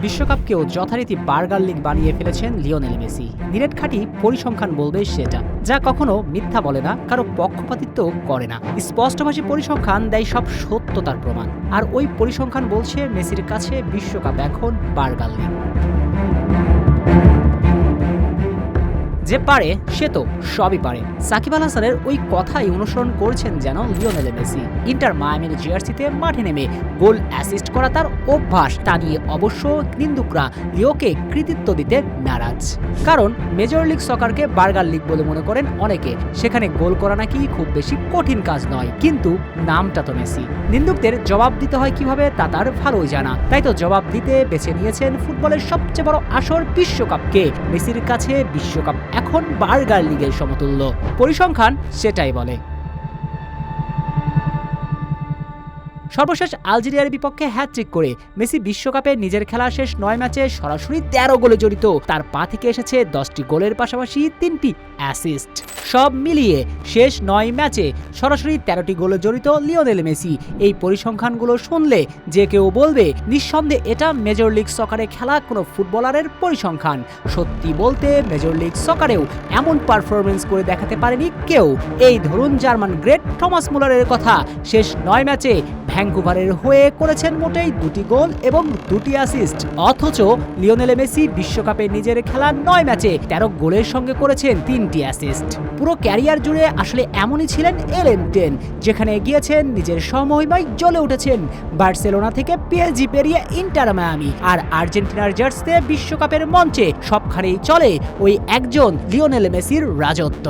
বিশ্বকাপকেও যথারীতি burger league বানিয়ে ফেলেছেন লিওনেল মেসি। নিরেট খাঁটি পরিসংখ্যান বলবে সেটা, যা কখনো মিথ্যা বলে না, কারো পক্ষপাতিত্ব করে না। স্পষ্টভাষী পরিসংখ্যান দেয় সব সত্যতার প্রমাণ, আর ওই পরিসংখ্যান বলছে মেসির কাছে বিশ্বকাপ এখন বার্গার লিগ। যে পারে সে তো সবই পারে, সাকিব আল হাসানের ওই কথাই অনুসরণ করছেন যেন লিওনেল মেসি। ইন্টার মায়ামির জার্সিতে মাঠে নেমে গোল অ্যাসিস্ট করা তার অভ্যাস, তা নিয়ে অবশ্য নিন্দুকরা লিওকে কৃতিত্ব দিতে নারাজ। কারণ মেজর লিগ সকারকে বার্গার লিগ বলে মনে করেন অনেকে। সেখানে গোল করা নাকি খুব বেশি কঠিন কাজ নয়, কিন্তু নামটা তো মেসি। নিন্দুকদের জবাব দিতে হয় কিভাবে তা তার ভালোই জানা, তাই তো জবাব দিতে বেছে নিয়েছেন ফুটবলের সবচেয়ে বড় আসর বিশ্বকাপকে। মেসির কাছে বিশ্বকাপ এখন বার্গার লিগের সমতুল্য, পরিসংখ্যান সেটাই বলে। সর্বশেষ আলজেরিয়ার বিপক্ষে হ্যাটট্রিক করে মেসি বিশ্বকাপে নিজের খেলা শেষ 9 ম্যাচে সরাসরি 13 গোলে জড়িত। তার পা থেকে এসেছে 10টি গোলের পাশাপাশি 3টি অ্যাসিস্ট। সব মিলিয়ে শেষ 9 ম্যাচে সরাসরি 13টি গোলে জড়িত লিওনেল মেসি। এই পরিসংখ্যানগুলো শুনলে যে কেউ বলবে নিঃসন্দেহে এটা মেজর লিগ সকারে খেলা কোনো ফুটবলারের পরিসংখ্যান। সত্যি বলতে মেজর লিগ সকারেও এমন পারফরমেন্স করে দেখাতে পারেনি কেউ। এই ধরুন জার্মান গ্রেট থমাস মুলারের কথা, শেষ 9 ম্যাচে ভ্যাঙ্কুভারের হয়ে করেছেন মোটেই 2টি গোল এবং 2টি অ্যাসিস্ট, অথচ লিওনেল মেসি বিশ্বকাপে নিজের খেলা 9 ম্যাচে 13 গোলের সঙ্গে করেছেন 3টি অ্যাসিস্ট। পুরো ক্যারিয়ার জুড়ে আসলে এমনই ছিলেন এলএম10, যেখানে গিয়েছেন নিজের সমহিমায় জ্বলে উঠেছেন। বার্সেলোনা থেকে পিএসজি পেরিয়ে ইন্টার মায়ামি, আর আর্জেন্টিনার জার্সিতে বিশ্বকাপের মঞ্চে সবখানেই চলে ওই একজন লিওনেল মেসির রাজত্ব।